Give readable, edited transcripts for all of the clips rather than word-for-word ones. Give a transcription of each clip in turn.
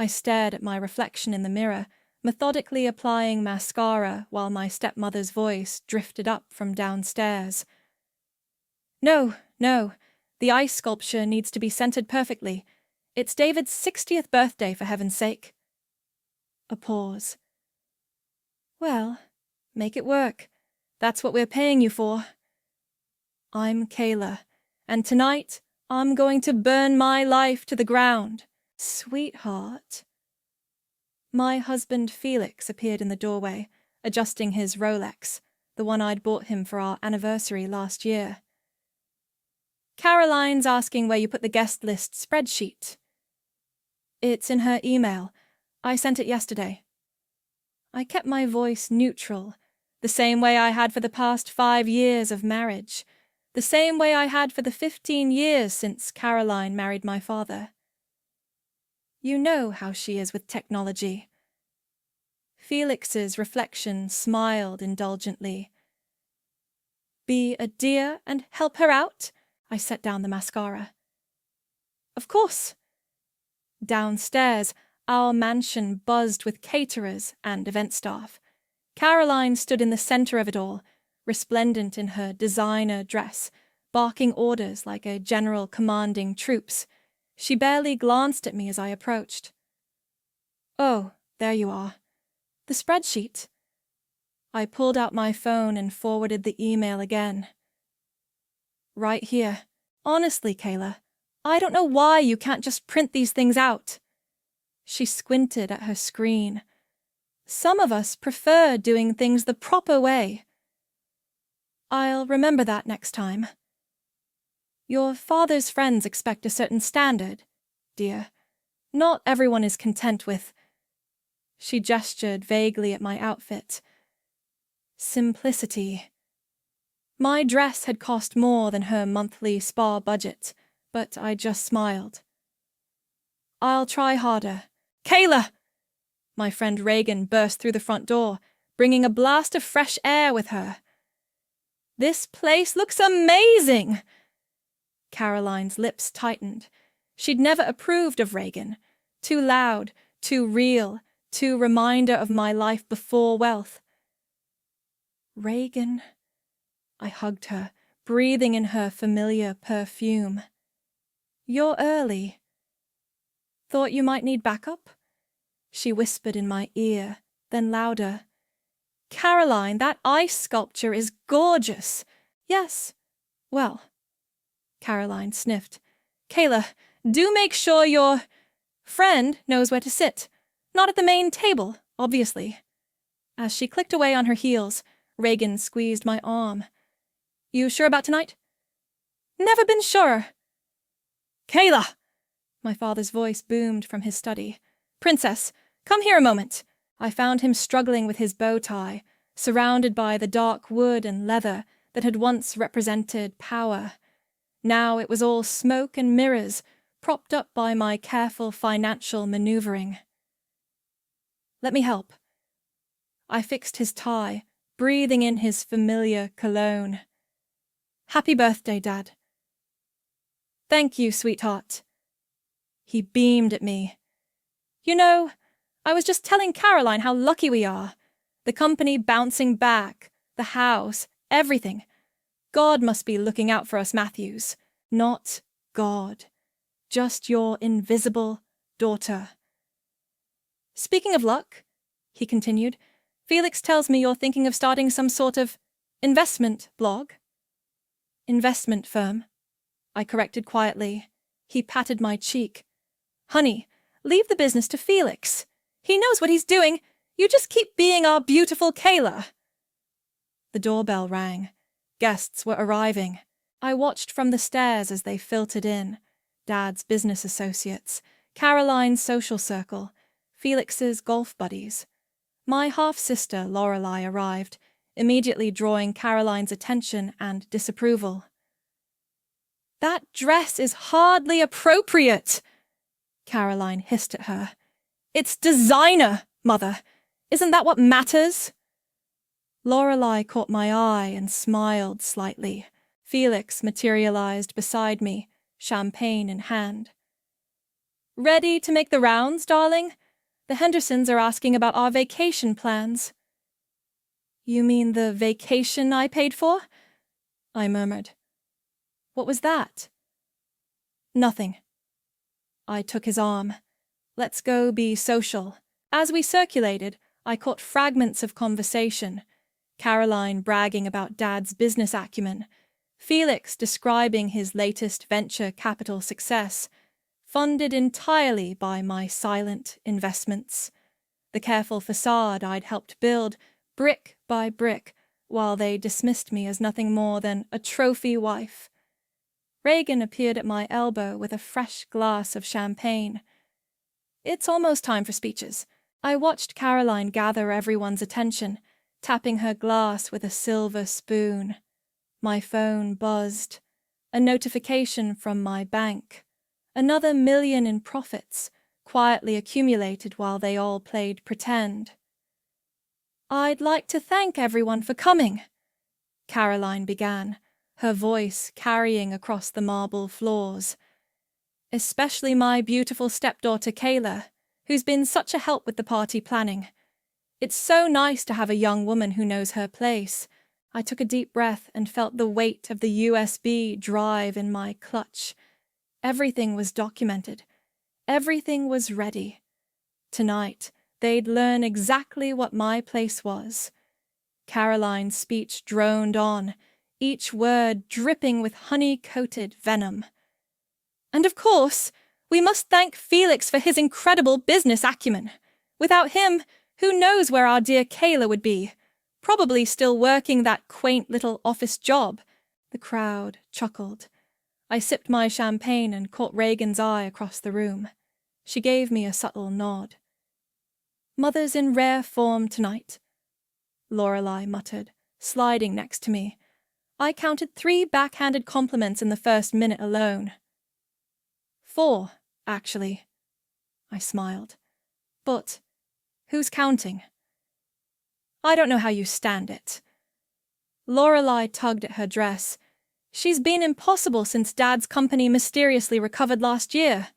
I stared at my reflection in the mirror, methodically applying mascara while my stepmother's voice drifted up from downstairs. No, the ice sculpture needs to be centered perfectly. It's David's 60th birthday, for heaven's sake. A pause. Well, make it work. That's what we're paying you for. I'm Kayla, and tonight I'm going to burn my life to the ground. Sweetheart. My husband Felix appeared in the doorway, adjusting his Rolex, the one I'd bought him for our anniversary last year. Caroline's asking where you put the guest list spreadsheet. It's in her email. I sent it yesterday. I kept my voice neutral, the same way I had for the past 5 years of marriage, the same way I had for the 15 years since Caroline married my father. You know how she is with technology. Felix's reflection smiled indulgently. Be a dear and help her out? I set down the mascara. Of course. Downstairs, our mansion buzzed with caterers and event staff. Caroline stood in the center of it all, resplendent in her designer dress, barking orders like a general commanding troops. She barely glanced at me as I approached. Oh, there you are. The spreadsheet. I pulled out my phone and forwarded the email again. Right here. Honestly, Kayla, I don't know why you can't just print these things out. She squinted at her screen. Some of us prefer doing things the proper way. I'll remember that next time. Your father's friends expect a certain standard, dear. Not everyone is content with... She gestured vaguely at my outfit. Simplicity. My dress had cost more than her monthly spa budget, but I just smiled. I'll try harder. Kayla! My friend Reagan burst through the front door, bringing a blast of fresh air with her. This place looks amazing! Caroline's lips tightened. She'd never approved of Reagan. Too loud, too real, too reminder of my life before wealth. Reagan... I hugged her, breathing in her familiar perfume. You're early. Thought you might need backup? She whispered in my ear, then louder. Caroline, that ice sculpture is gorgeous. Yes. Well. Caroline sniffed. Kayla, do make sure your friend knows where to sit. Not at the main table, obviously. As she clicked away on her heels, Reagan squeezed my arm. You sure about tonight? Never been surer. Kayla! My father's voice boomed from his study. Princess, come here a moment. I found him struggling with his bow tie, surrounded by the dark wood and leather that had once represented power. Now it was all smoke and mirrors, propped up by my careful financial maneuvering. Let me help. I fixed his tie, breathing in his familiar cologne. Happy birthday, Dad. Thank you, sweetheart. He beamed at me. You know, I was just telling Caroline how lucky we are. The company bouncing back, the house, everything. God must be looking out for us, Matthews. Not God. Just your invisible daughter. Speaking of luck, he continued, Felix tells me you're thinking of starting some sort of investment blog. Investment firm, I corrected quietly. He patted my cheek. Honey, leave the business to Felix. He knows what he's doing. You just keep being our beautiful Kayla. The doorbell rang. Guests were arriving. I watched from the stairs as they filtered in. Dad's business associates, Caroline's social circle, Felix's golf buddies. My half-sister, Lorelei, arrived, immediately drawing Caroline's attention and disapproval. That dress is hardly appropriate, Caroline hissed at her. It's designer, Mother. Isn't that what matters? Lorelei caught my eye and smiled slightly. Felix materialized beside me, champagne in hand. Ready to make the rounds, darling? The Hendersons are asking about our vacation plans. You mean the vacation I paid for? I murmured. What was that? Nothing. I took his arm. Let's go be social. As we circulated, I caught fragments of conversation. Caroline bragging about Dad's business acumen, Felix describing his latest venture capital success, funded entirely by my silent investments, the careful facade I'd helped build, brick by brick, while they dismissed me as nothing more than a trophy wife. Reagan appeared at my elbow with a fresh glass of champagne. It's almost time for speeches. I watched Caroline gather everyone's attention, tapping her glass with a silver spoon. My phone buzzed. A notification from my bank. Another $1 million in profits, quietly accumulated while they all played pretend. I'd like to thank everyone for coming, Caroline began, her voice carrying across the marble floors. Especially my beautiful stepdaughter Kayla, who's been such a help with the party planning. It's so nice to have a young woman who knows her place. I took a deep breath and felt the weight of the USB drive in my clutch. Everything was documented. Everything was ready. Tonight, they'd learn exactly what my place was. Caroline's speech droned on, each word dripping with honey-coated venom. And of course, we must thank Felix for his incredible business acumen. Without him, who knows where our dear Kayla would be? Probably still working that quaint little office job. The crowd chuckled. I sipped my champagne and caught Reagan's eye across the room. She gave me a subtle nod. Mother's in rare form tonight, Lorelei muttered, sliding next to me. I counted 3 backhanded compliments in the first minute alone. 4, actually. I smiled. But who's counting? I don't know how you stand it. Lorelei tugged at her dress. She's been impossible since Dad's company mysteriously recovered last year.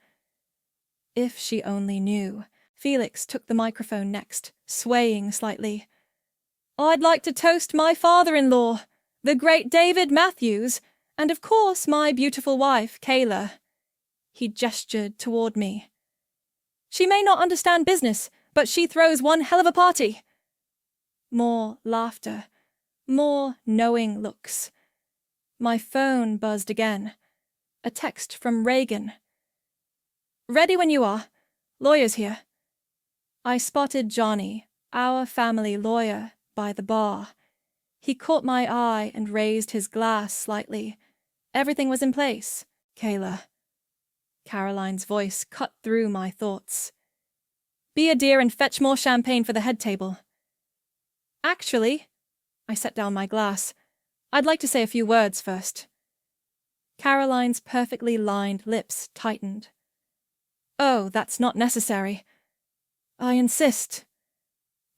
If she only knew. Felix took the microphone next, swaying slightly. I'd like to toast my father-in-law, the great David Matthews, and of course my beautiful wife, Kayla. He gestured toward me. She may not understand business, but she throws one hell of a party. More laughter. More knowing looks. My phone buzzed again. A text from Reagan. Ready when you are. Lawyer's here. I spotted Johnny, our family lawyer, by the bar. He caught my eye and raised his glass slightly. Everything was in place, Kayla. Caroline's voice cut through my thoughts. Be a dear and fetch more champagne for the head table. Actually, I set down my glass. I'd like to say a few words first. Caroline's perfectly lined lips tightened. Oh, that's not necessary. I insist.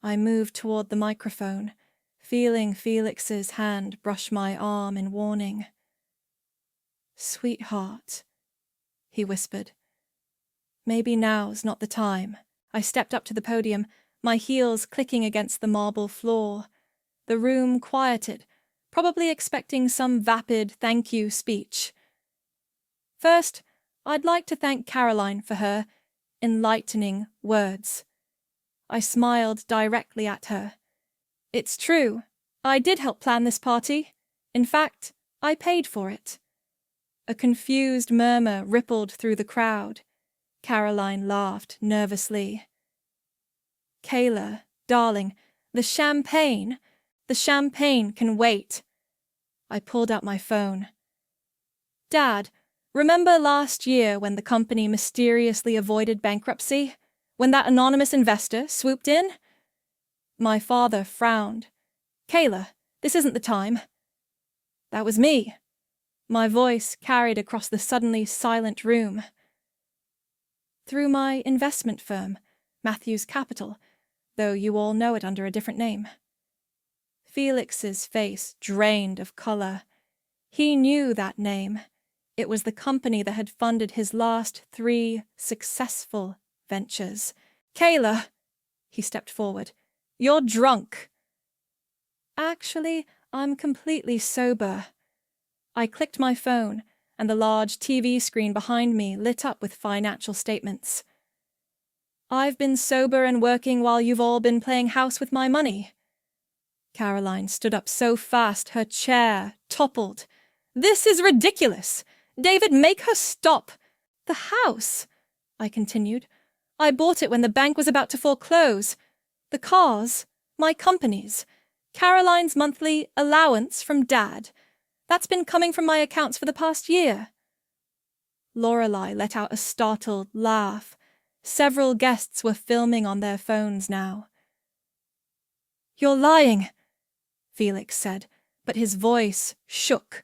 I moved toward the microphone, feeling Felix's hand brush my arm in warning. Sweetheart, he whispered. Maybe now's not the time. I stepped up to the podium, my heels clicking against the marble floor. The room quieted, probably expecting some vapid thank you speech. First, I'd like to thank Caroline for her enlightening words. I smiled directly at her. It's true, I did help plan this party. In fact, I paid for it. A confused murmur rippled through the crowd. Caroline laughed nervously. Kayla, darling, the champagne can wait. I pulled out my phone. Dad, remember last year when the company mysteriously avoided bankruptcy? When that anonymous investor swooped in? My father frowned. Kayla, this isn't the time. That was me. My voice carried across the suddenly silent room. Through my investment firm, Matthews Capital, though you all know it under a different name. Felix's face drained of color. He knew that name. It was the company that had funded his last 3 successful ventures. "Kayla," he stepped forward, "you're drunk." "Actually, I'm completely sober." I clicked my phone, and the large TV screen behind me lit up with financial statements. "I've been sober and working while you've all been playing house with my money." Caroline stood up so fast her chair toppled. "This is ridiculous! David, make her stop!" "The house," I continued. "I bought it when the bank was about to foreclose. The cars, my company's. Caroline's monthly allowance from Dad. That's been coming from my accounts for the past year." Lorelei let out a startled laugh. Several guests were filming on their phones now. "You're lying," Felix said, but his voice shook.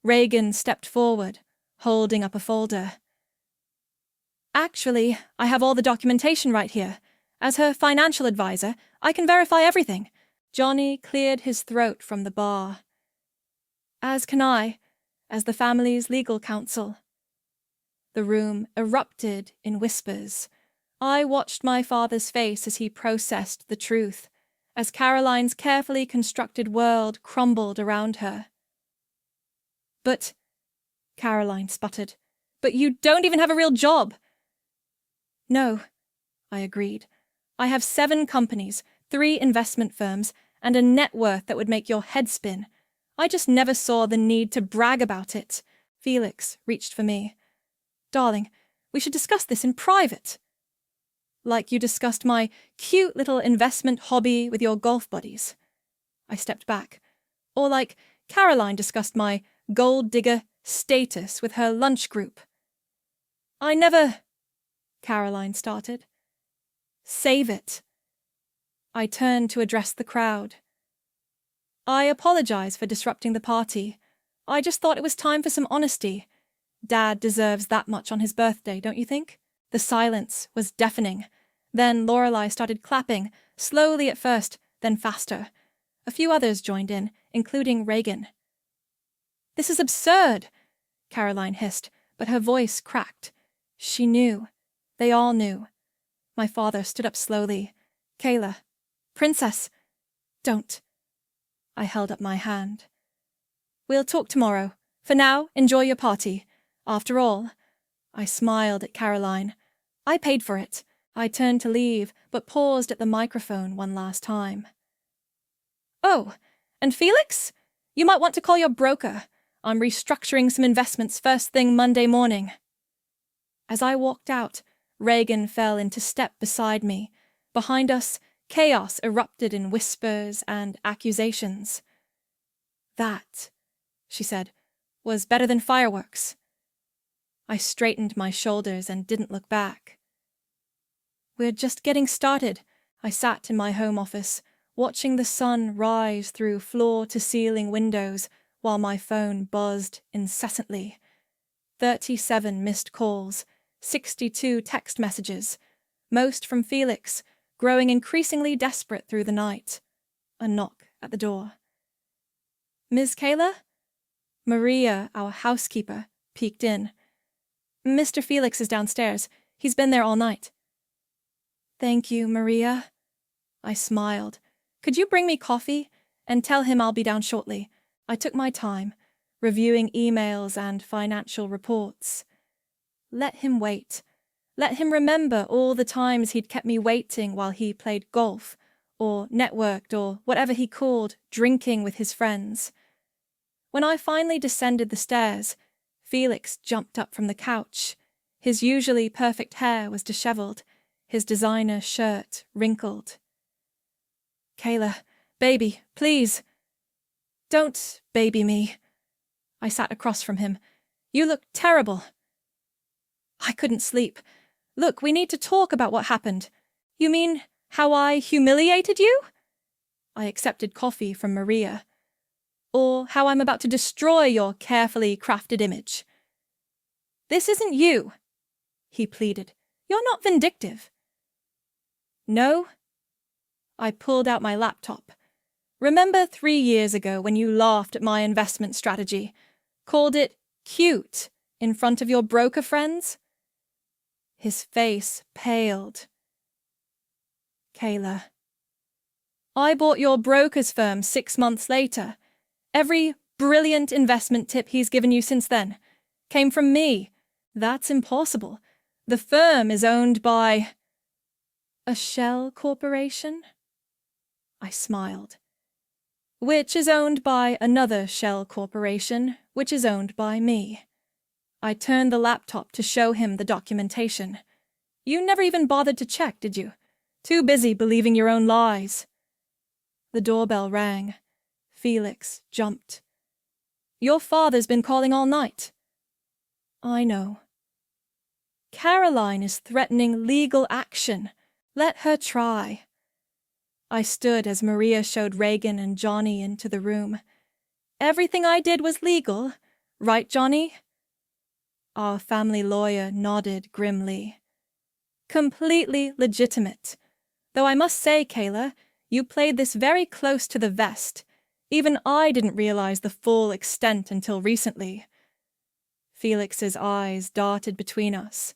Reagan stepped forward, holding up a folder. "Actually, I have all the documentation right here. As her financial advisor, I can verify everything." Johnny cleared his throat from the bar. "As can I, as the family's legal counsel." The room erupted in whispers. I watched my father's face as he processed the truth, as Caroline's carefully constructed world crumbled around her. "But," Caroline sputtered, "but you don't even have a real job." "No," I agreed. "I have 7 companies, 3 investment firms, and a net worth that would make your head spin. I just never saw the need to brag about it." Felix reached for me. "Darling, we should discuss this in private." "Like you discussed my cute little investment hobby with your golf buddies." I stepped back. "Or like Caroline discussed my gold digger status with her lunch group." "I never—" Caroline started. "Save it." I turned to address the crowd. "I apologize for disrupting the party. I just thought it was time for some honesty. Dad deserves that much on his birthday, don't you think?" The silence was deafening. Then Lorelei started clapping, slowly at first, then faster. A few others joined in, including Reagan. "This is absurd," Caroline hissed, but her voice cracked. She knew. They all knew. My father stood up slowly. "Kayla, Princess, don't." I held up my hand. "We'll talk tomorrow. For now, enjoy your party. After all," I smiled at Caroline, "I paid for it." I turned to leave, but paused at the microphone one last time. "Oh, and Felix? You might want to call your broker. I'm restructuring some investments first thing Monday morning." As I walked out, Reagan fell into step beside me. Behind us, chaos erupted in whispers and accusations. "That," she said, "was better than fireworks." I straightened my shoulders and didn't look back. "We're just getting started." I sat in my home office, watching the sun rise through floor-to-ceiling windows while my phone buzzed incessantly. 37 missed calls, 62 text messages, most from Felix, growing increasingly desperate through the night. A knock at the door. "Ms. Kayla?" Maria, our housekeeper, peeked in. "Mr. Felix is downstairs. He's been there all night." "Thank you, Maria." I smiled. "Could you bring me coffee? And tell him I'll be down shortly." I took my time, reviewing emails and financial reports. Let him wait. Let him remember all the times he'd kept me waiting while he played golf, or networked, or whatever he called drinking with his friends. When I finally descended the stairs, Felix jumped up from the couch. His usually perfect hair was disheveled, his designer shirt wrinkled. "Kayla, baby, please." "Don't baby me." I sat across from him. "You look terrible." I couldn't sleep. "Look, we need to talk about what happened." "You mean how I humiliated you?" I accepted coffee from Maria. "Or how I'm about to destroy your carefully crafted image." "This isn't you," he pleaded. "You're not vindictive." "No?" I pulled out my laptop. "Remember 3 years ago when you laughed at my investment strategy? Called it cute In front of your broker friends? His face paled. Kayla. I bought your broker's firm 6 months later. Every brilliant investment tip he's given you since then came from me. That's impossible. The firm is owned by... a shell corporation? I smiled. Which is owned by another shell corporation, which is owned by me. I turned the laptop to show him the documentation. You never even bothered to check, did you? Too busy believing your own lies. The doorbell rang. Felix jumped. Your father's been calling all night. I know. Caroline is threatening legal action. Let her try. I stood as Maria showed Reagan and Johnny into the room. Everything I did was legal, right, Johnny? Our family lawyer nodded grimly. Completely legitimate. Though I must say, Kayla, you played this very close to the vest. Even I didn't realize the full extent until recently. Felix's eyes darted between us.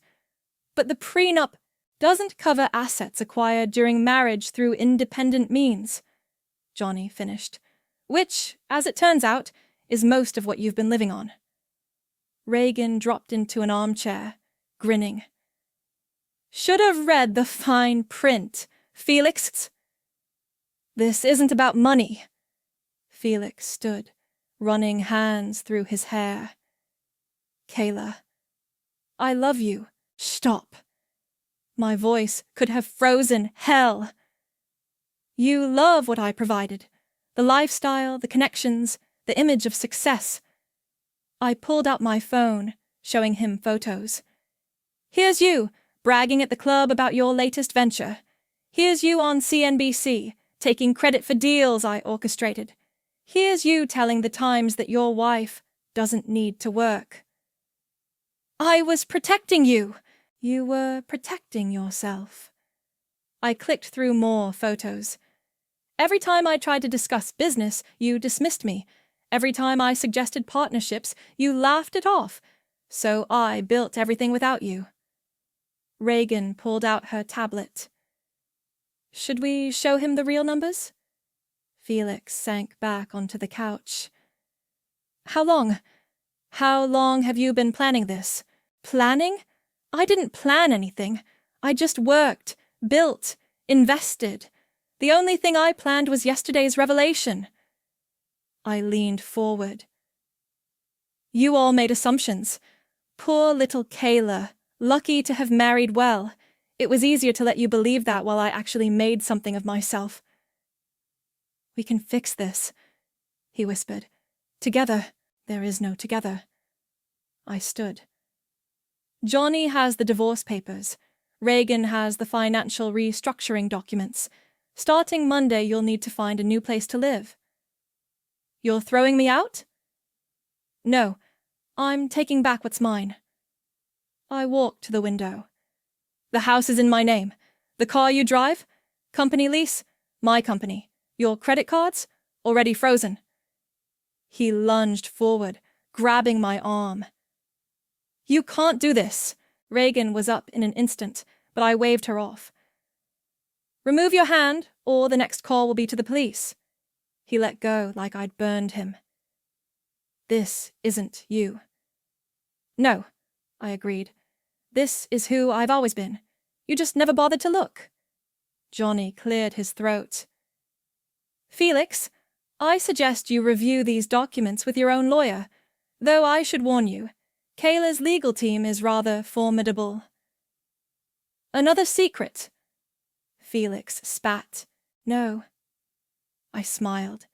But the prenup doesn't cover assets acquired during marriage through independent means, Johnny finished, which, as it turns out, is most of what you've been living on. Reagan dropped into an armchair, grinning. Should have read the fine print, Felix. This isn't about money. Felix stood, running hands through his hair. Kayla, I love you. Stop. My voice could have frozen hell. You love what I provided. The lifestyle, the connections, the image of success. I pulled out my phone, showing him photos. Here's you, bragging at the club about your latest venture. Here's you on CNBC, taking credit for deals I orchestrated. Here's you telling the Times that your wife doesn't need to work. I was protecting you. You were protecting yourself. I clicked through more photos. Every time I tried to discuss business, you dismissed me. Every time I suggested partnerships, you laughed it off. So I built everything without you. Reagan pulled out her tablet. Should we show him the real numbers? Felix sank back onto the couch. How long have you been planning this? Planning? I didn't plan anything. I just worked, built, invested. The only thing I planned was yesterday's revelation. I leaned forward. You all made assumptions. Poor little Kayla, lucky to have married well. It was easier to let you believe that while I actually made something of myself. We can fix this, he whispered. Together. There is no together. I stood. Johnny has the divorce papers. Reagan has the financial restructuring documents. Starting Monday, you'll need to find a new place to live. You're throwing me out? No, I'm taking back what's mine. I walked to the window. The house is in my name. The car you drive? Company lease? My company. Your credit cards? Already frozen. He lunged forward, grabbing my arm. You can't do this. Reagan was up in an instant, but I waved her off. Remove your hand, or the next call will be to the police. He let go like I'd burned him. This isn't you. No, I agreed. This is who I've always been. You just never bothered to look. Johnny cleared his throat. Felix, I suggest you review these documents with your own lawyer, though I should warn you, Kayla's legal team is rather formidable. Another secret? Felix spat. No. I smiled.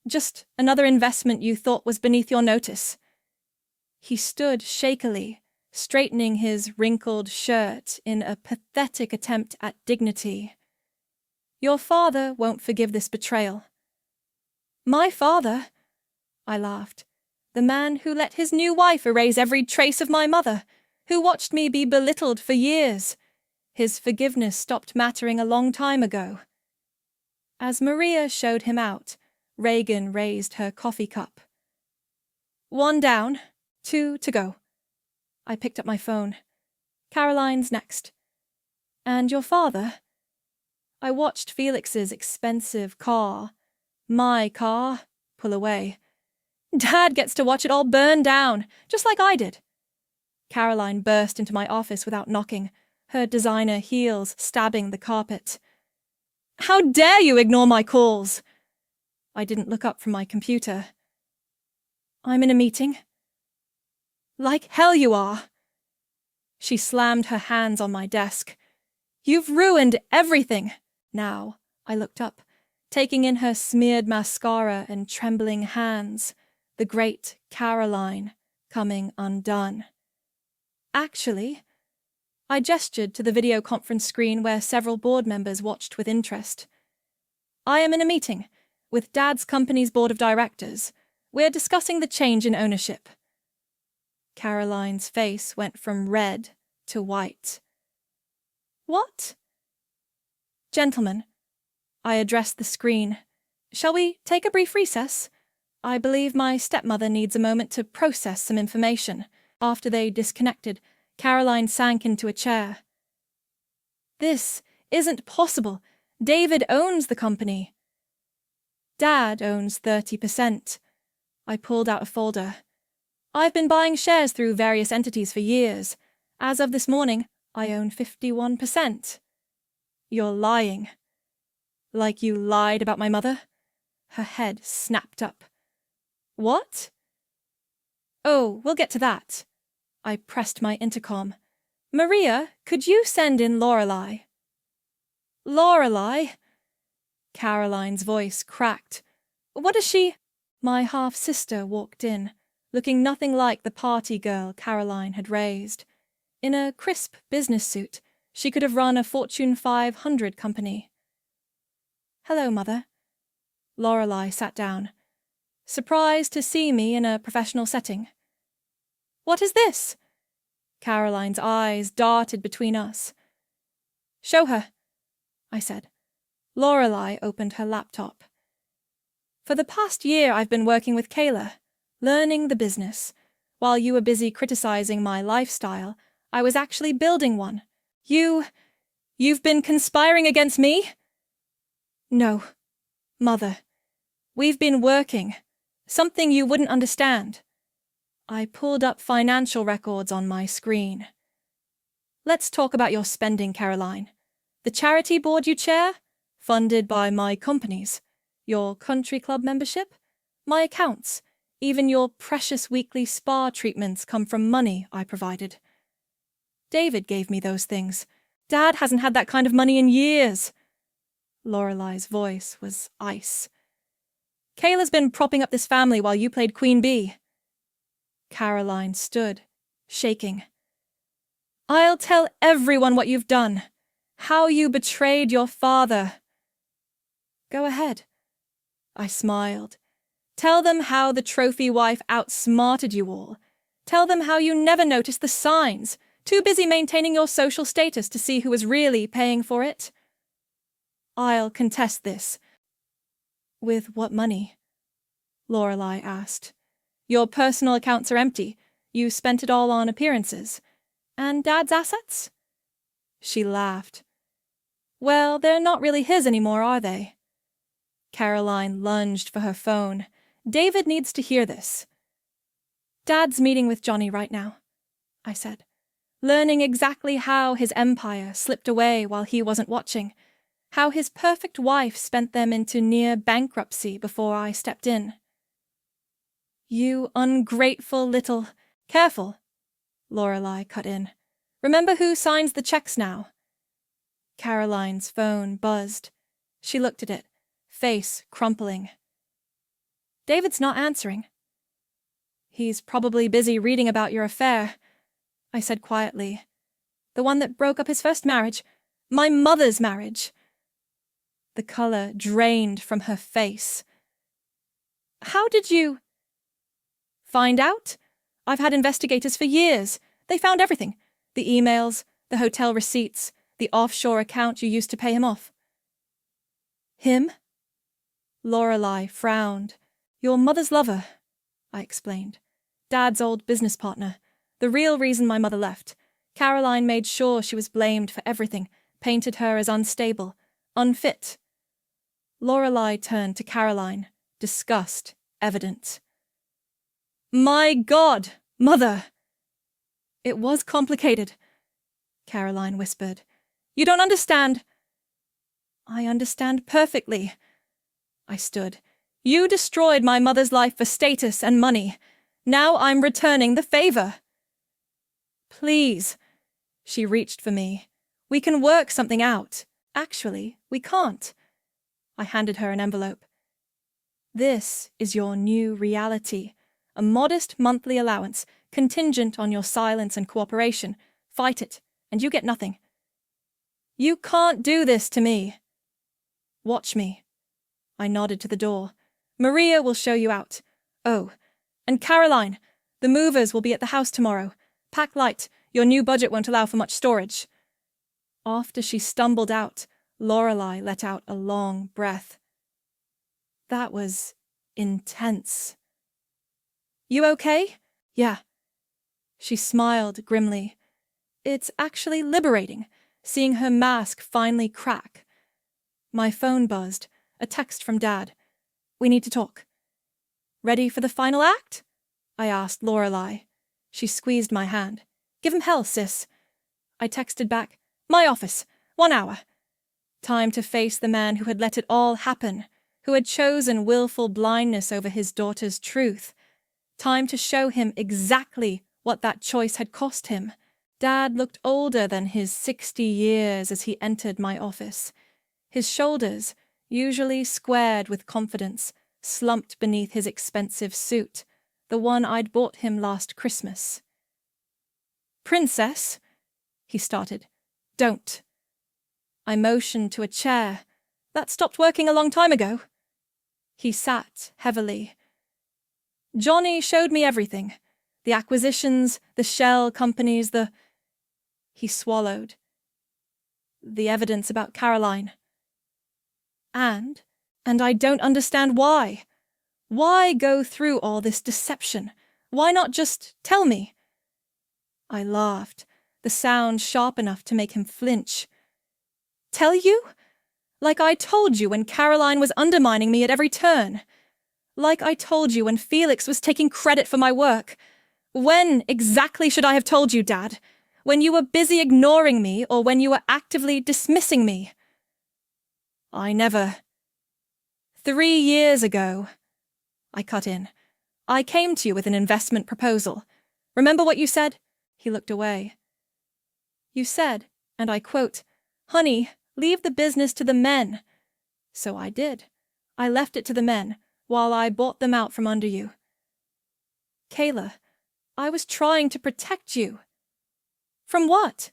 Just another investment you thought was beneath your notice. He stood shakily, straightening his wrinkled shirt in a pathetic attempt at dignity. Your father won't forgive this betrayal. My father? I laughed. The man who let his new wife erase every trace of my mother, who watched me be belittled for years. His forgiveness stopped mattering a long time ago. As Maria showed him out, Reagan raised her coffee cup. 1 down, 2 to go. I picked up my phone. Caroline's next. And your father? I watched Felix's expensive car, my car, pull away. Dad gets to watch it all burn down, just like I did. Caroline burst into my office without knocking, her designer heels stabbing the carpet. How dare you ignore my calls? I didn't look up from my computer. I'm in a meeting. Like hell you are. She slammed her hands on my desk. You've ruined everything. Now, I looked up, taking in her smeared mascara and trembling hands, the great Caroline coming undone. Actually, I gestured to the video conference screen where several board members watched with interest. I am in a meeting with Dad's company's board of directors. We're discussing the change in ownership. Caroline's face went from red to white. What? Gentlemen, I addressed the screen. Shall we take a brief recess? I believe my stepmother needs a moment to process some information. After they disconnected, Caroline sank into a chair. This isn't possible. David owns the company. Dad owns 30%. I pulled out a folder. I've been buying shares through various entities for years. As of this morning, I own 51%. You're lying. Like you lied about my mother? Her head snapped up. What? Oh, we'll get to that. I pressed my intercom. Maria, could you send in Lorelei? Lorelei? Caroline's voice cracked. What is she? My half-sister walked in, looking nothing like the party girl Caroline had raised. In a crisp business suit, she could have run a Fortune 500 company. Hello, Mother. Lorelei sat down. Surprised to see me in a professional setting. What is this? Caroline's eyes darted between us. Show her, I said. Lorelei opened her laptop. For the past year I've been working with Kayla, learning the business. While you were busy criticizing my lifestyle, I was actually building one. You've been conspiring against me? No, Mother. We've been working. Something you wouldn't understand. I pulled up financial records on my screen. Let's talk about your spending, Caroline. The charity board you chair? Funded by my companies. Your country club membership? My accounts. Even your precious weekly spa treatments come from money I provided. David gave me those things. Dad hasn't had that kind of money in years. Lorelei's voice was ice. Kayla's been propping up this family while you played Queen Bee. Caroline stood, shaking. I'll tell everyone what you've done. How you betrayed your father. Go ahead. I smiled. Tell them how the trophy wife outsmarted you all. Tell them how you never noticed the signs, too busy maintaining your social status to see who was really paying for it. I'll contest this. With what money? Lorelei asked. Your personal accounts are empty. You spent it all on appearances. And Dad's assets? She laughed. Well, they're not really his anymore, are they? Caroline lunged for her phone. David needs to hear this. Dad's meeting with Johnny right now, I said, learning exactly how his empire slipped away while he wasn't watching, how his perfect wife spent them into near bankruptcy before I stepped in. You ungrateful little... Careful, Lorelei cut in. Remember who signs the checks now. Caroline's phone buzzed. She looked at it, face crumpling. David's not answering. He's probably busy reading about your affair, I said quietly. The one that broke up his first marriage. My mother's marriage. The color drained from her face. How did you... Find out? I've had investigators for years. They found everything. The emails, the hotel receipts, the offshore account you used to pay him off. Him? Lorelei frowned. Your mother's lover, I explained. Dad's old business partner. The real reason my mother left. Caroline made sure she was blamed for everything, painted her as unstable, unfit. Lorelei turned to Caroline, disgust evident. My God, Mother! It was complicated, Caroline whispered. You don't understand. I understand perfectly. I stood. You destroyed my mother's life for status and money. Now I'm returning the favor. Please. She reached for me. We can work something out. Actually, we can't. I handed her an envelope. This is your new reality. A modest monthly allowance, contingent on your silence and cooperation. Fight it, and you get nothing. You can't do this to me. Watch me. I nodded to the door. Maria will show you out. Oh, and Caroline, the movers will be at the house tomorrow. Pack light, your new budget won't allow for much storage. After she stumbled out, Lorelei let out a long breath. That was intense. You okay? Yeah. She smiled grimly. It's actually liberating, seeing her mask finally crack. My phone buzzed, a text from Dad. We need to talk. Ready for the final act? I asked Lorelei. She squeezed my hand. Give him hell, sis. I texted back, my office, 1 hour. Time to face the man who had let it all happen, who had chosen willful blindness over his daughter's truth. Time to show him exactly what that choice had cost him. Dad looked older than his 60 years as he entered my office. His shoulders, usually squared with confidence, slumped beneath his expensive suit, the one I'd bought him last Christmas. Princess, he started. Don't. I motioned to a chair. That stopped working a long time ago. He sat heavily. Johnny showed me everything. The acquisitions, the shell companies, He swallowed. The evidence about Caroline. And I don't understand why. Why go through all this deception? Why not just tell me? I laughed, the sound sharp enough to make him flinch. Tell you? Like I told you when Caroline was undermining me at every turn. Like I told you when Felix was taking credit for my work. When exactly should I have told you, Dad? When you were busy ignoring me or when you were actively dismissing me? I never. 3 years ago, I cut in. I came to you with an investment proposal. Remember what you said? He looked away. You said, and I quote, Honey, leave the business to the men. So I did. I left it to the men, while I bought them out from under you. Kayla, I was trying to protect you. From what?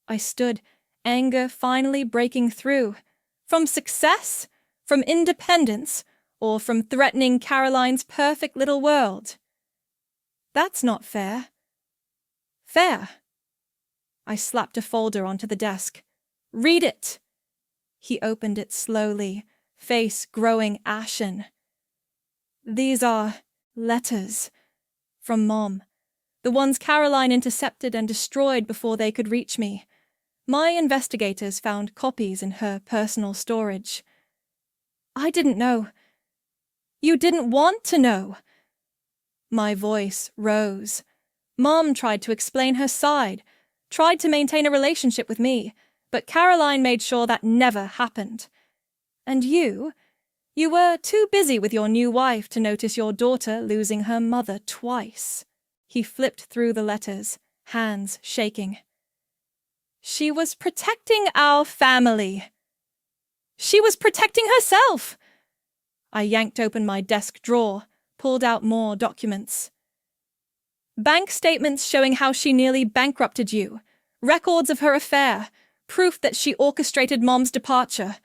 I stood, anger finally breaking through. From success? From independence? Or from threatening Caroline's perfect little world? That's not fair. Fair. I slapped a folder onto the desk. Read it. He opened it slowly, face growing ashen. These are letters from Mom, the ones Caroline intercepted and destroyed before they could reach me. My investigators found copies in her personal storage. I didn't know. You didn't want to know. My voice rose. Mom tried to explain her side, tried to maintain a relationship with me, but Caroline made sure that never happened. And you were too busy with your new wife to notice your daughter losing her mother twice. He flipped through the letters, hands shaking. She was protecting our family. She was protecting herself. I yanked open my desk drawer, pulled out more documents. Bank statements showing how she nearly bankrupted you, records of her affair, proof that she orchestrated Mom's departure,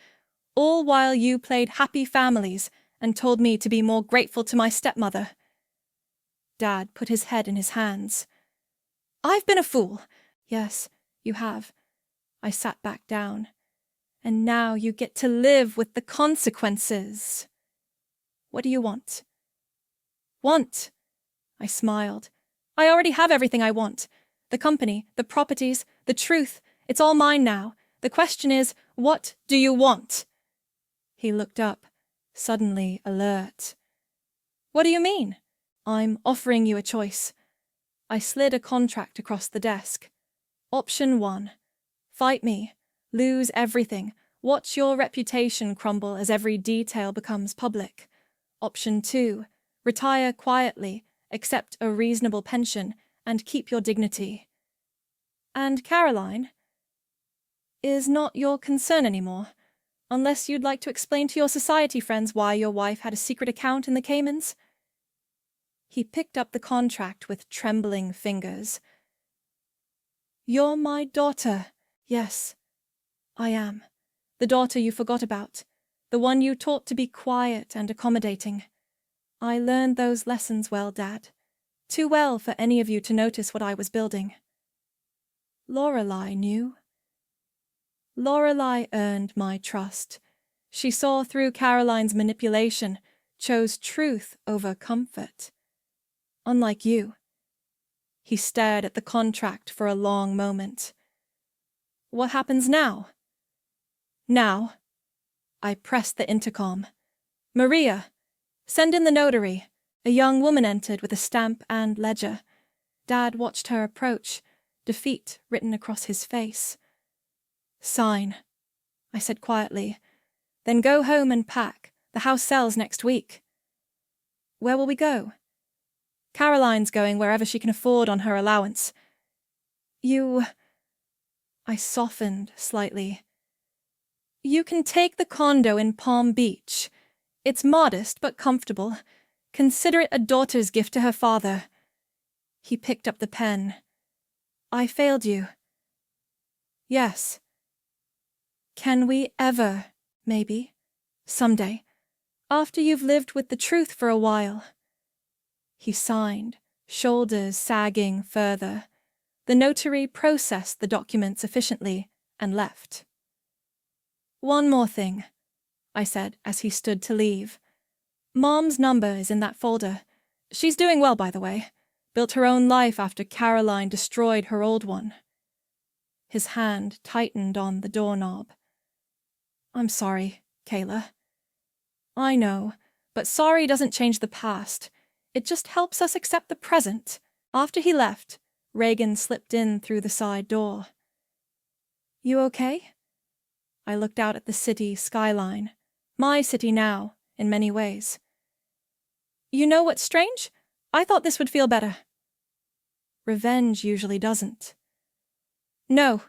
all while you played happy families and told me to be more grateful to my stepmother. Dad put his head in his hands. I've been a fool. Yes, you have. I sat back down. And now you get to live with the consequences. What do you want? Want? I smiled. I already have everything I want. The company, the properties, the truth. It's all mine now. The question is, what do you want? He looked up, suddenly alert. What do you mean? I'm offering you a choice. I slid a contract across the desk. Option 1. Fight me. Lose everything. Watch your reputation crumble as every detail becomes public. Option 2. Retire quietly, accept a reasonable pension, and keep your dignity. And Caroline is not your concern anymore, unless you'd like to explain to your society friends why your wife had a secret account in the Caymans. He picked up the contract with trembling fingers. You're my daughter. Yes, I am. The daughter you forgot about. The one you taught to be quiet and accommodating. I learned those lessons well, Dad. Too well for any of you to notice what I was building. Lorelei knew. Lorelei earned my trust. She saw through Caroline's manipulation, chose truth over comfort. Unlike you. He stared at the contract for a long moment. What happens now? Now. I pressed the intercom. Maria, send in the notary. A young woman entered with a stamp and ledger. Dad watched her approach, defeat written across his face. Sign, I said quietly. Then go home and pack. The house sells next week. Where will we go? Caroline's going wherever she can afford on her allowance. I softened slightly. You can take the condo in Palm Beach. It's modest but comfortable. Consider it a daughter's gift to her father. He picked up the pen. I failed you. Yes. Can we ever, maybe, someday, after you've lived with the truth for a while? He signed, shoulders sagging further. The notary processed the documents efficiently and left. One more thing, I said as he stood to leave. Mom's number is in that folder. She's doing well, by the way. Built her own life after Caroline destroyed her old one. His hand tightened on the doorknob. I'm sorry, Kayla. I know, but sorry doesn't change the past. It just helps us accept the present. After he left, Reagan slipped in through the side door. You okay? I looked out at the city skyline. My city now, in many ways. You know what's strange? I thought this would feel better. Revenge usually doesn't. No,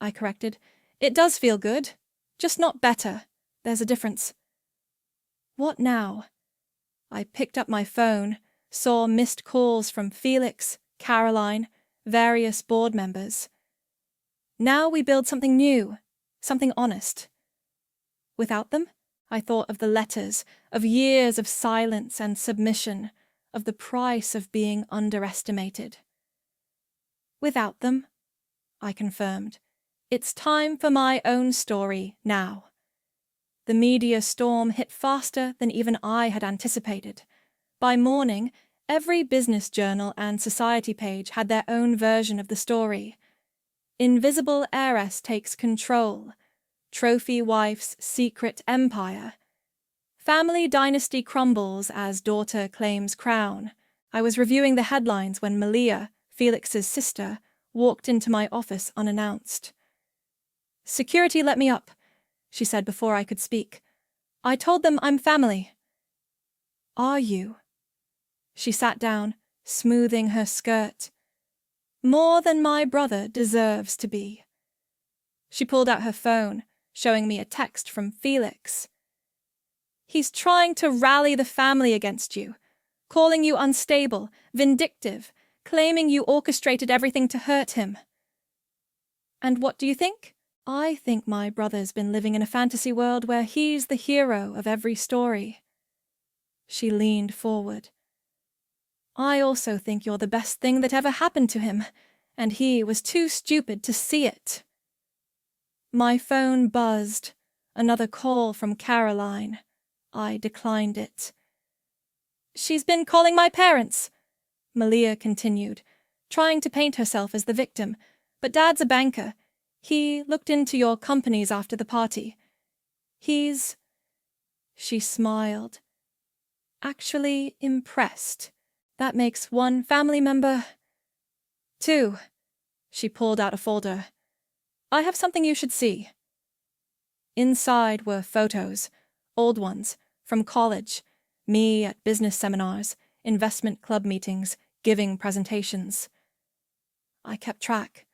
I corrected. It does feel good. Just not better. There's a difference. What now? I picked up my phone, saw missed calls from Felix, Caroline, various board members. Now we build something new, something honest. Without them, I thought of the letters, of years of silence and submission, of the price of being underestimated. Without them, I confirmed, it's time for my own story now. The media storm hit faster than even I had anticipated. By morning, every business journal and society page had their own version of the story. Invisible heiress takes control. Trophy wife's secret empire. Family dynasty crumbles as daughter claims crown. I was reviewing the headlines when Malia, Felix's sister, walked into my office unannounced. Security let me up, she said before I could speak. I told them I'm family. Are you? She sat down, smoothing her skirt. More than my brother deserves to be. She pulled out her phone, showing me a text from Felix. He's trying to rally the family against you, calling you unstable, vindictive, claiming you orchestrated everything to hurt him. And what do you think? I think my brother's been living in a fantasy world where he's the hero of every story. She leaned forward. I also think you're the best thing that ever happened to him, and he was too stupid to see it. My phone buzzed. Another call from Caroline. I declined it. She's been calling my parents. Malia continued, trying to paint herself as the victim. But Dad's a banker. He looked into your companies after the party. He's... She smiled. Actually impressed. That makes one family member... 2. She pulled out a folder. I have something you should see. Inside were photos, old ones, from college, me at business seminars, investment club meetings, giving presentations. I kept track,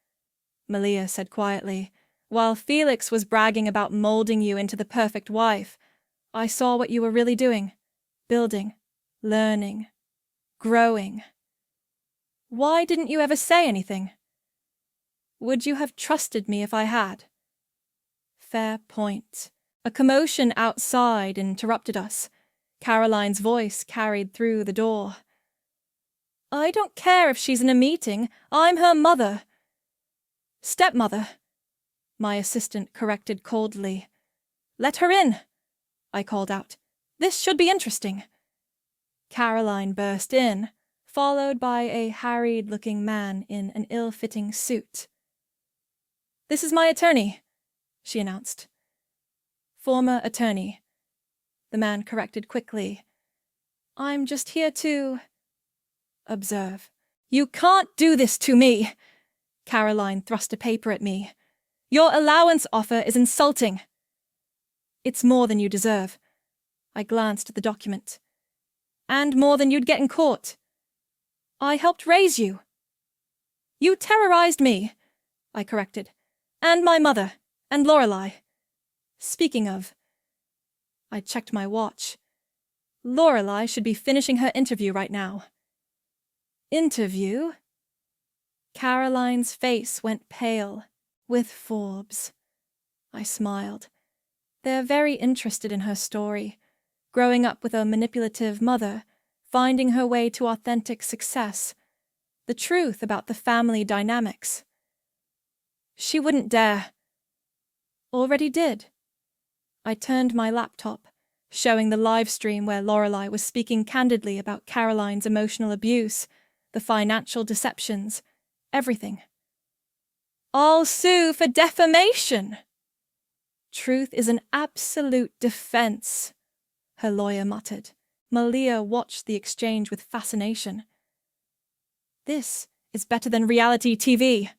Malia said quietly. While Felix was bragging about molding you into the perfect wife, I saw what you were really doing, building, learning, growing. Why didn't you ever say anything? Would you have trusted me if I had? Fair point. A commotion outside interrupted us. Caroline's voice carried through the door. I don't care if she's in a meeting. I'm her mother. Stepmother, my assistant corrected coldly. Let her in, I called out. This should be interesting. Caroline burst in, followed by a harried-looking man in an ill-fitting suit. This is my attorney, she announced. Former attorney. The man corrected quickly. I'm just here to... observe. You can't do this to me! Caroline thrust a paper at me. Your allowance offer is insulting. It's more than you deserve. I glanced at the document. And more than you'd get in court. I helped raise you. You terrorized me, I corrected. And my mother, and Lorelei. Speaking of... I checked my watch. Lorelei should be finishing her interview right now. Interview? Caroline's face went pale. With Forbes. I smiled. They're very interested in her story. Growing up with a manipulative mother, finding her way to authentic success. The truth about the family dynamics. She wouldn't dare. Already did. I turned my laptop, showing the live stream where Lorelei was speaking candidly about Caroline's emotional abuse, the financial deceptions, everything. I'll sue for defamation. Truth is an absolute defense, her lawyer muttered. Malia watched the exchange with fascination. This is better than reality TV.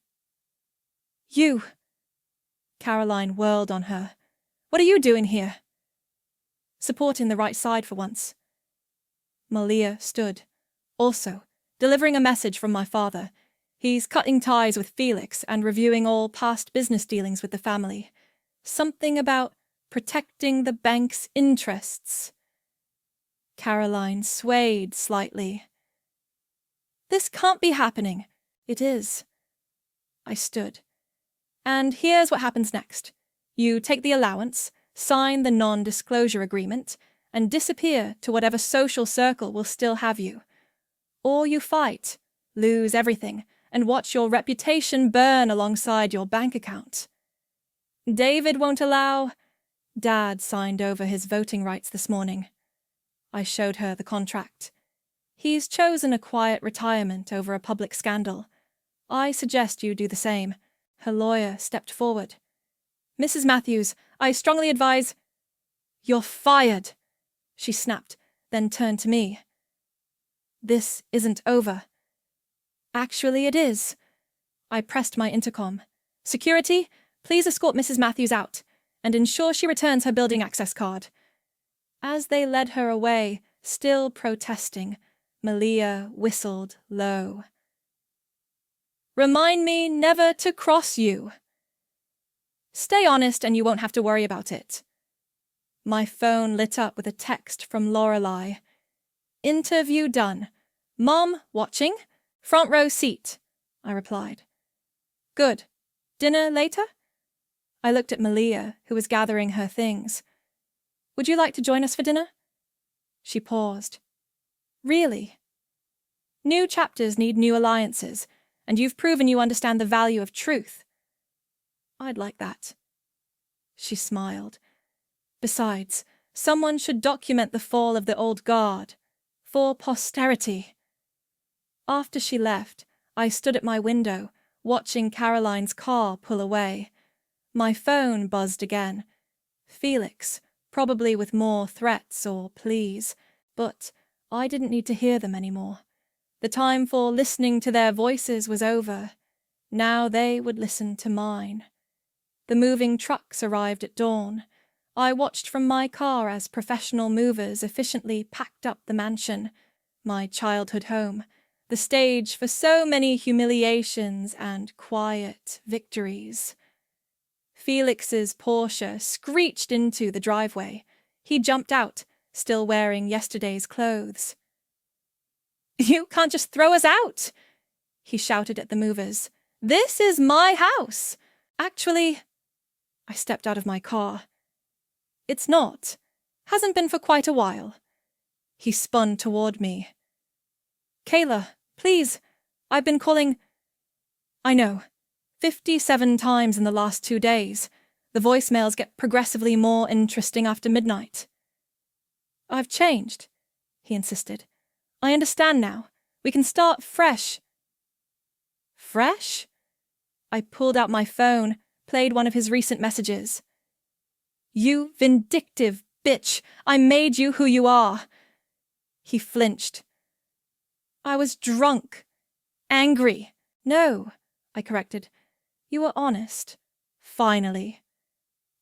You. Caroline whirled on her. What are you doing here? Supporting the right side for once. Malia stood. Also, delivering a message from my father. He's cutting ties with Felix and reviewing all past business dealings with the family. Something about protecting the bank's interests. Caroline swayed slightly. This can't be happening. It is. I stood. And here's what happens next. You take the allowance, sign the non-disclosure agreement, and disappear to whatever social circle will still have you. Or you fight, lose everything, and watch your reputation burn alongside your bank account. David won't allow... Dad signed over his voting rights this morning. I showed her the contract. He's chosen a quiet retirement over a public scandal. I suggest you do the same. Her lawyer stepped forward. Mrs. Matthews, I strongly advise... You're fired, she snapped, then turned to me. This isn't over. Actually, it is. I pressed my intercom. Security, please escort Mrs. Matthews out, and ensure she returns her building access card. As they led her away, still protesting, Malia whistled low. Remind me never to cross you. Stay honest and you won't have to worry about it. My phone lit up with a text from Lorelei. Interview done. Mom, watching? Front row seat, I replied. Good. Dinner later? I looked at Malia, who was gathering her things. Would you like to join us for dinner? She paused. Really? New chapters need new alliances, and you've proven you understand the value of truth. I'd like that. She smiled. Besides, someone should document the fall of the old guard. For posterity. After she left, I stood at my window, watching Caroline's car pull away. My phone buzzed again. Felix, probably with more threats or pleas, but I didn't need to hear them anymore. The time for listening to their voices was over. Now they would listen to mine. The moving trucks arrived at dawn. I watched from my car as professional movers efficiently packed up the mansion, my childhood home, the stage for so many humiliations and quiet victories. Felix's Porsche screeched into the driveway. He jumped out, still wearing yesterday's clothes. "You can't just throw us out!" he shouted at the movers. "This is my house! Actually," I stepped out of my car. "It's not. Hasn't been for quite a while." He spun toward me. "Kayla, please, I've been calling—" "I know. 57 times in the last 2 days. The voicemails get progressively more interesting after midnight." "I've changed," he insisted. "I understand now. We can start fresh." "Fresh?" I pulled out my phone, played one of his recent messages. "You vindictive bitch! I made you who you are." He flinched. "I was drunk. Angry." "No," I corrected. "You were honest. Finally."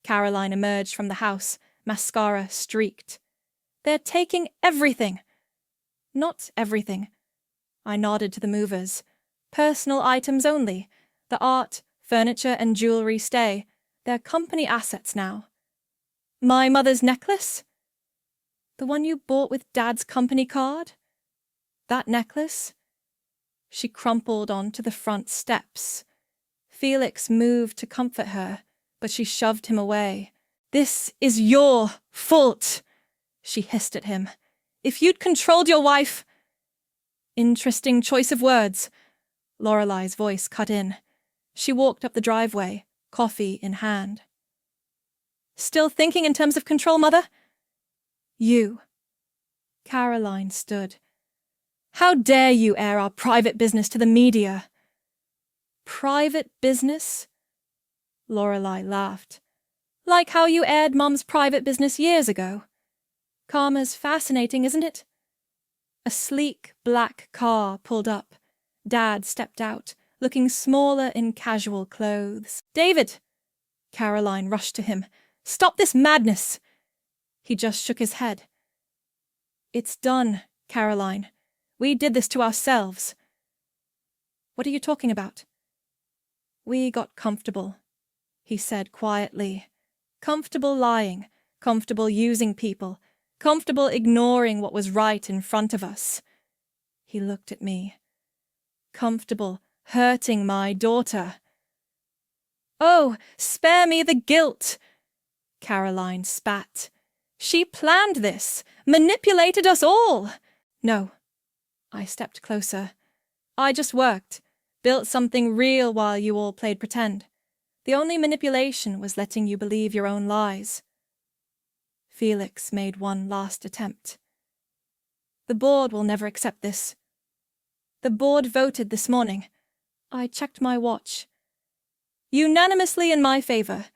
Caroline emerged from the house, mascara streaked. "They're taking everything." "Not everything." I nodded to the movers. "Personal items only. The art, furniture, and jewelry stay. They're company assets now." "My mother's necklace?" "The one you bought with Dad's company card?" "That necklace?" She crumpled onto the front steps. Felix moved to comfort her, but she shoved him away. "This is your fault," she hissed at him. "If you'd controlled your wife—" "Interesting choice of words," Lorelei's voice cut in. She walked up the driveway, coffee in hand. "Still thinking in terms of control, Mother?" "You." Caroline stood. "How dare you air our private business to the media?" "Private business?" Lorelei laughed. "Like how you aired Mum's private business years ago. Karma's fascinating, isn't it?" A sleek black car pulled up. Dad stepped out, looking smaller in casual clothes. "David!" Caroline rushed to him. "Stop this madness!" He just shook his head. "It's done, Caroline. We did this to ourselves." "What are you talking about?" "We got comfortable," he said quietly. "Comfortable lying, comfortable using people, comfortable ignoring what was right in front of us." He looked at me. "Comfortable hurting my daughter." "Oh, spare me the guilt!" Caroline spat. "She planned this, manipulated us all." "No." I stepped closer. "I just worked, built something real while you all played pretend. The only manipulation was letting you believe your own lies." Felix made one last attempt. "The board will never accept this." "The board voted this morning." I checked my watch. "Unanimously in my favor.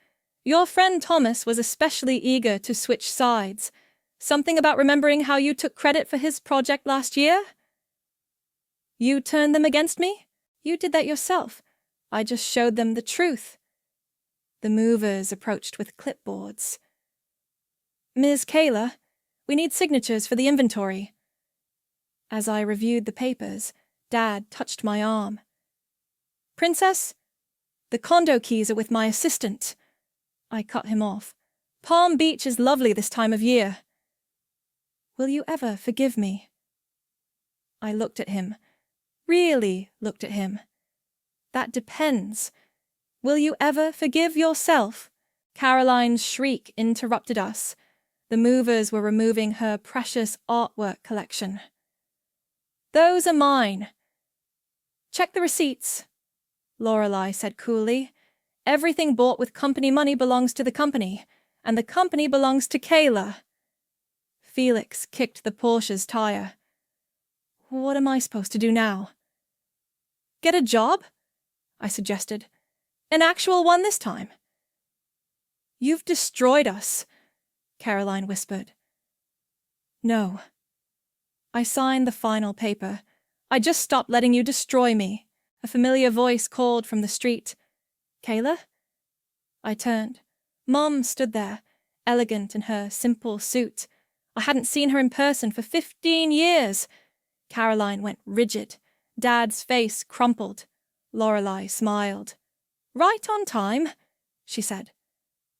Your friend Thomas was especially eager to switch sides. Something about remembering how you took credit for his project last year?" "You turned them against me? You did that yourself. I just showed them the truth." The movers approached with clipboards. "Ms. Kayla, we need signatures for the inventory." As I reviewed the papers, Dad touched my arm. "Princess, the condo keys are with my assistant." I cut him off. "Palm Beach is lovely this time of year." "Will you ever forgive me?" I looked at him. Really looked at him. "That depends. Will you ever forgive yourself?" Caroline's shriek interrupted us. The movers were removing her precious artwork collection. "Those are mine." "Check the receipts," Lorelei said coolly. "Everything bought with company money belongs to the company, and the company belongs to Kayla." Felix kicked the Porsche's tire. "What am I supposed to do now?" Get a job? I suggested. An actual one this time. You've destroyed us, Caroline whispered. No. I signed the final paper. I just stopped letting you destroy me. A familiar voice called from the street. Kayla? I turned. Mom stood there, elegant in her simple suit. I hadn't seen her in person for 15 years. Caroline went rigid. Dad's face crumpled. Lorelei smiled. Right on time, she said.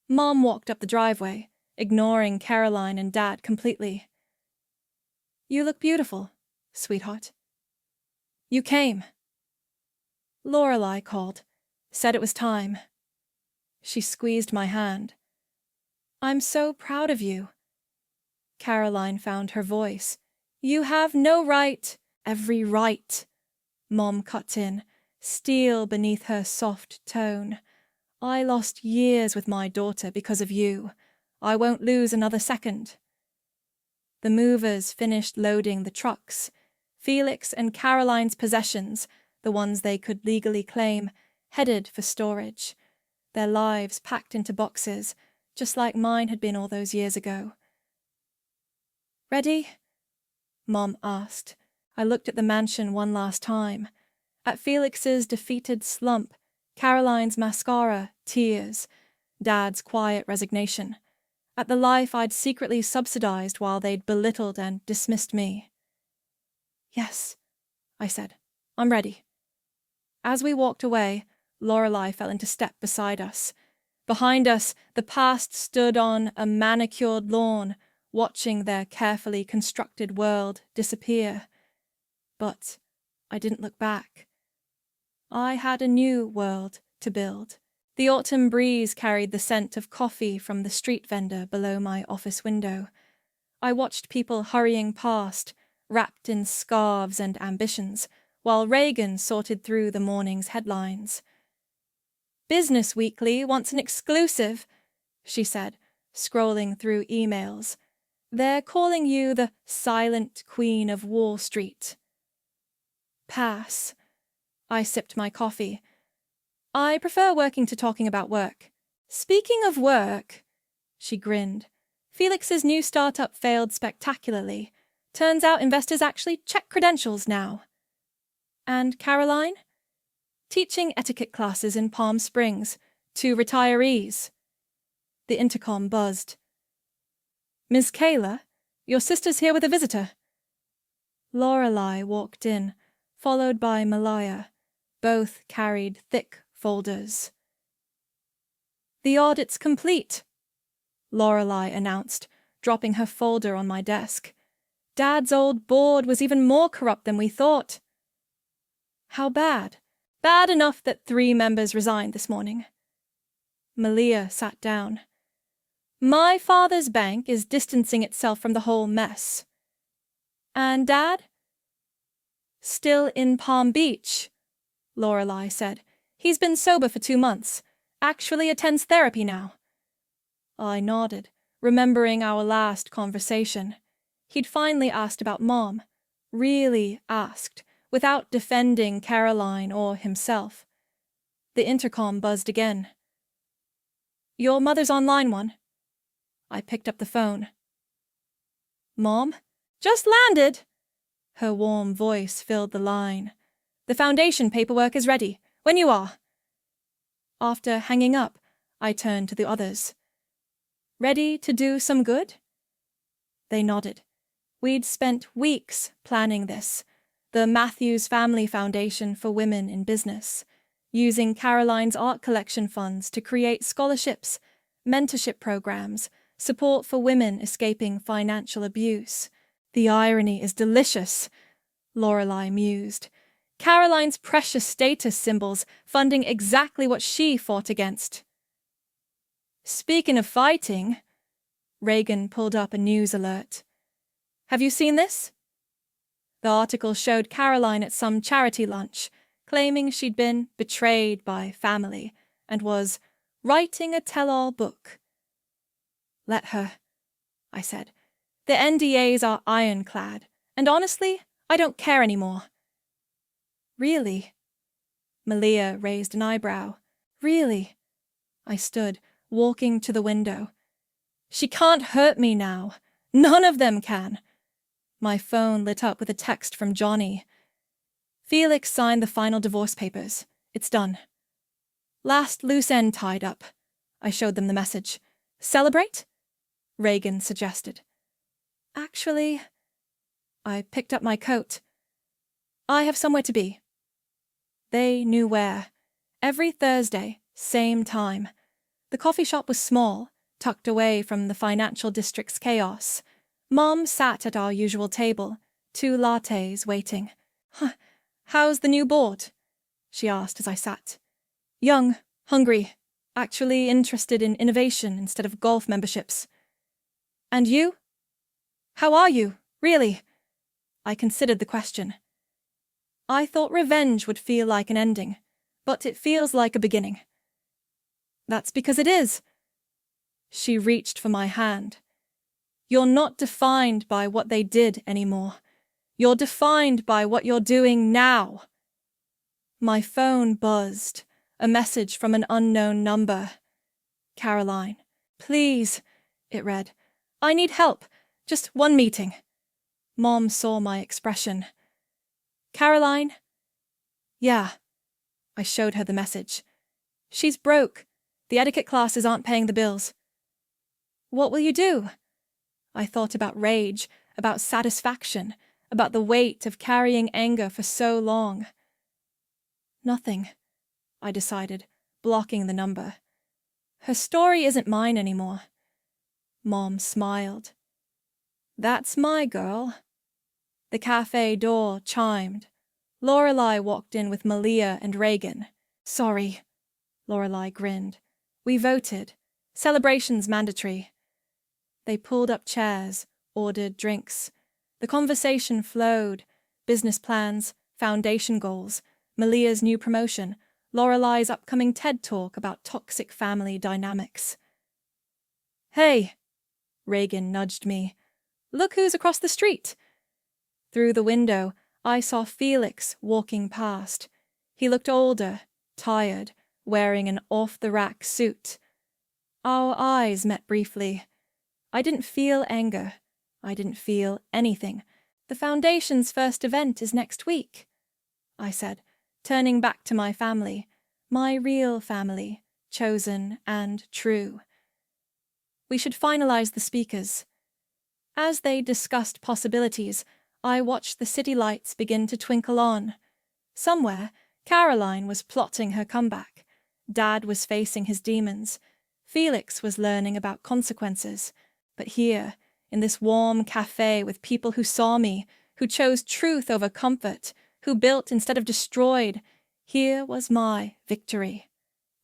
Mom walked up the driveway, ignoring Caroline and Dad completely. You look beautiful, sweetheart. You came. Lorelei called, said it was time. She squeezed my hand. I'm so proud of you. Caroline found her voice. You have no right, every right. Mom cut in, steel beneath her soft tone. I lost years with my daughter because of you. I won't lose another second. The movers finished loading the trucks. Felix and Caroline's possessions, the ones they could legally claim, headed for storage. Their lives packed into boxes, just like mine had been all those years ago. Ready? Mom asked. I looked at the mansion one last time. At Felix's defeated slump, Caroline's mascara, tears, Dad's quiet resignation. At the life I'd secretly subsidized while they'd belittled and dismissed me. Yes, I said. I'm ready. As we walked away, Lorelei fell into step beside us. Behind us, the past stood on a manicured lawn, watching their carefully constructed world disappear. But I didn't look back. I had a new world to build. The autumn breeze carried the scent of coffee from the street vendor below my office window. I watched people hurrying past, wrapped in scarves and ambitions, while Reagan sorted through the morning's headlines. Business Weekly wants an exclusive, she said, scrolling through emails. They're calling you the silent queen of Wall Street. Pass. I sipped my coffee. I prefer working to talking about work. Speaking of work, she grinned. Felix's new startup failed spectacularly. Turns out investors actually check credentials now. And Caroline? Teaching etiquette classes in Palm Springs to retirees. The intercom buzzed. Miss Kayla, your sister's here with a visitor. Lorelei walked in, followed by Malia. Both carried thick folders. The audit's complete, Lorelei announced, dropping her folder on my desk. Dad's old board was even more corrupt than we thought. How bad? Bad enough that 3 members resigned this morning. Malia sat down. My father's bank is distancing itself from the whole mess. And Dad? Still in Palm Beach, Lorelei said. He's been sober for 2 months. Actually attends therapy now. I nodded, remembering our last conversation. He'd finally asked about Mom. Really asked, without defending Caroline or himself. The intercom buzzed again. Your mother's on line 1. I picked up the phone. Mom? Just landed! Her warm voice filled the line. The foundation paperwork is ready, when you are. After hanging up, I turned to the others. Ready to do some good? They nodded. We'd spent weeks planning this, the Matthews Family Foundation for Women in Business, using Caroline's art collection funds to create scholarships, mentorship programs, support for women escaping financial abuse. The irony is delicious, Lorelei mused. Caroline's precious status symbols funding exactly what she fought against. Speaking of fighting, Reagan pulled up a news alert. Have you seen this? The article showed Caroline at some charity lunch, claiming she'd been betrayed by family and was writing a tell-all book. Let her, I said. The NDAs are ironclad, and honestly, I don't care anymore. Really? Malia raised an eyebrow. Really? I stood, walking to the window. She can't hurt me now. None of them can. My phone lit up with a text from Johnny. Felix signed the final divorce papers. It's done. Last loose end tied up. I showed them the message. Celebrate? Reagan suggested. Actually, I picked up my coat. I have somewhere to be. They knew where. Every Thursday, same time. The coffee shop was small, tucked away from the financial district's chaos. Mom sat at our usual table, 2 lattes waiting. How's the new board? She asked as I sat. Young, hungry, actually interested in innovation instead of golf memberships. And you? How are you, really? I considered the question. I thought revenge would feel like an ending, but it feels like a beginning. That's because it is. She reached for my hand. You're not defined by what they did anymore. You're defined by what you're doing now. My phone buzzed, a message from an unknown number. Caroline, please, it read. I need help. Just one meeting. Mom saw my expression. Caroline? Yeah. I showed her the message. She's broke. The etiquette classes aren't paying the bills. What will you do? I thought about rage, about satisfaction, about the weight of carrying anger for so long. Nothing, I decided, blocking the number. Her story isn't mine anymore. Mom smiled. That's my girl. The cafe door chimed. Lorelei walked in with Malia and Reagan. Sorry, Lorelei grinned. We voted. Celebration's mandatory. They pulled up chairs, ordered drinks. The conversation flowed. Business plans, foundation goals, Malia's new promotion, Lorelei's upcoming TED Talk about toxic family dynamics. Hey, Reagan nudged me. Look who's across the street. Through the window, I saw Felix walking past. He looked older, tired, wearing an off-the-rack suit. Our eyes met briefly. I didn't feel anger. I didn't feel anything. The Foundation's first event is next week, I said, turning back to my family, my real family, chosen and true. We should finalize the speakers. As they discussed possibilities, I watched the city lights begin to twinkle on. Somewhere, Caroline was plotting her comeback. Dad was facing his demons. Felix was learning about consequences. But here, in this warm cafe with people who saw me, who chose truth over comfort, who built instead of destroyed, here was my victory.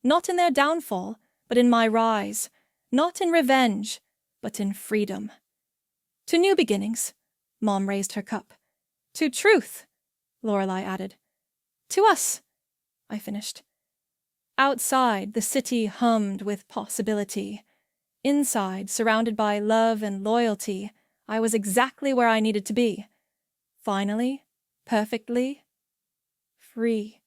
Not in their downfall, but in my rise. Not in revenge, but in freedom. To new beginnings, Mom raised her cup. To truth, Lorelei added. To us, I finished. Outside, the city hummed with possibility. Inside, surrounded by love and loyalty, I was exactly where I needed to be. Finally, perfectly, free.